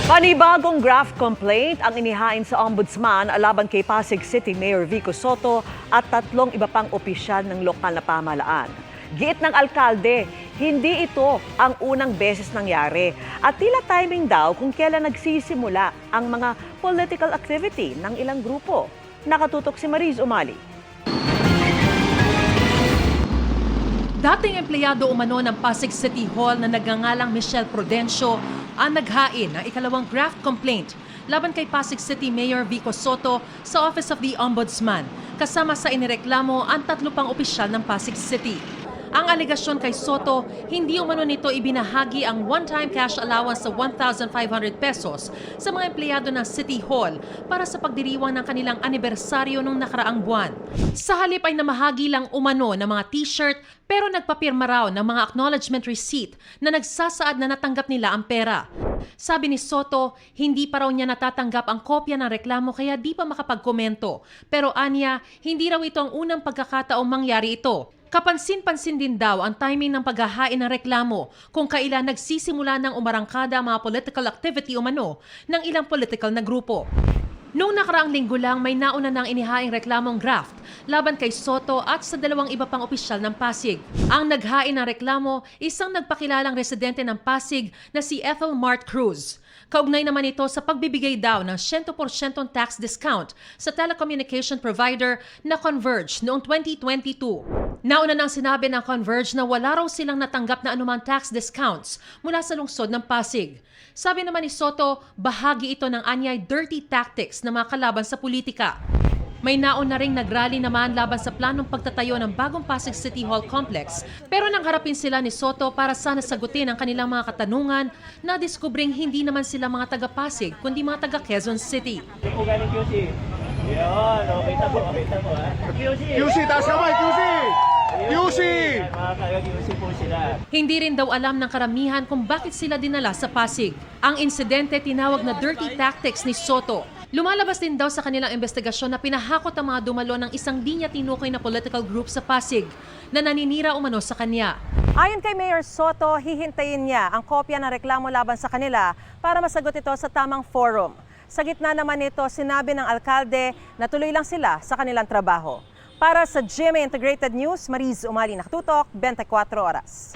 Panibagong graft complaint ang inihain sa Ombudsman laban kay Pasig City Mayor Vico Soto at 3 iba pang opisyal ng lokal na pamahalaan. Giit ng alkalde, hindi ito ang unang beses nangyari at tila timing daw kung kailan nagsisimula ang mga political activity ng ilang grupo. Nakatutok si Mariz Umali. Dating empleyado umano ng Pasig City Hall na nagngangalang Michelle Prudencio ang naghain ng ikalawang graft complaint laban kay Pasig City Mayor Vico Soto sa Office of the Ombudsman, kasama sa inireklamo ang 3 pang opisyal ng Pasig City. Ang alegasyon kay Soto, hindi umano nito ibinahagi ang one-time cash allowance sa 1,500 pesos sa mga empleyado ng City Hall para sa pagdiriwang ng kanilang anibersaryo nung nakaraang buwan. Sa halip ay namahagi lang umano ng mga t-shirt pero nagpapirma raw ng mga acknowledgement receipt na nagsasaad na natanggap nila ang pera. Sabi ni Soto, hindi pa raw niya natatanggap ang kopya ng reklamo kaya di pa makapagkomento. Pero anya, hindi raw ito ang unang pagkakataong mangyari ito. Kapansin-pansin din daw ang timing ng paghahain ng reklamo kung kailan nagsisimula ng umarangkada ang mga political activity umano ng ilang political na grupo. Noong nakaraang linggo lang, may nauna nang inihaing reklamong graft laban kay Soto at sa 2 iba pang opisyal ng Pasig. Ang naghain ng reklamo, isang nagpakilalang residente ng Pasig na si Ethel Mart Cruz. Kaugnay naman ito sa pagbibigay daw ng 100% tax discount sa telecommunication provider na Converge noong 2022. Nauna nang sinabi ng Converge na wala raw silang natanggap na anumang tax discounts mula sa lungsod ng Pasig. Sabi naman ni Soto, bahagi ito ng anyay dirty tactics ng mga kalaban sa politika. May nauna ring nagrally naman laban sa planong pagtatayo ng bagong Pasig City Hall Complex pero nang harapin sila ni Soto para sana sagutin ang kanilang mga katanungan, na-diskubring hindi naman sila mga taga-Pasig kundi mga taga-Quezon City. Galing QC. Yun, okay tabo ha. QC! QC, taas kamay, QC! QC! Mga taga-QC po sila. Hindi rin daw alam ng karamihan kung bakit sila dinala sa Pasig. Ang insidente tinawag na dirty tactics ni Soto. Lumalabas din daw sa kanilang investigasyon na pinahakot ang mga dumalo ng isang di niya tinukoy na political group sa Pasig na naninira umano sa kanya. Ayon kay Mayor Soto, hihintayin niya ang kopya ng reklamo laban sa kanila para masagot ito sa tamang forum. Sa gitna naman nito, sinabi ng alkalde na tuloy lang sila sa kanilang trabaho. Para sa GMA Integrated News, Mariz Umali, nakatutok, 24 oras.